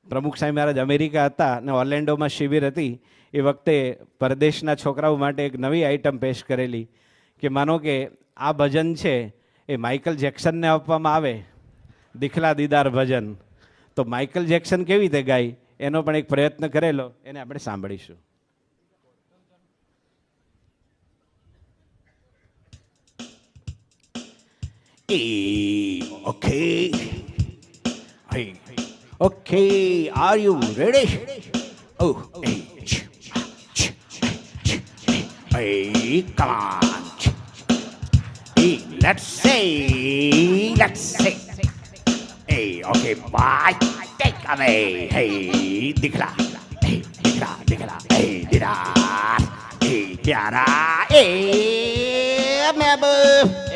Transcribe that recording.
પ્રમુખ સ્વામી મહારાજ અમેરિકા હતા અને ઓર્લેન્ડોમાં શિબિર હતી એ વખતે પરદેશના છોકરાઓ માટે એક નવી આઈટમ પેશ કરેલી કે માનો કે આ ભજન છે એ માઇકલ જેક્સનને આપવામાં આવે, દિખલા દીદાર ભજન, તો માઇકલ જેક્સન કેવી રીતે ગાય એનો પણ એક પ્રયત્ન કરેલો, એને આપણે સાંભળીશું. Okay. Hey. Okay, are you ready? Oh, hey, come on. Hey, let's say. Hey, okay, bye. Take away. Hey, dikla. Hey, dikla. Hey, dida. Hey, pyara. Hey, mehboob.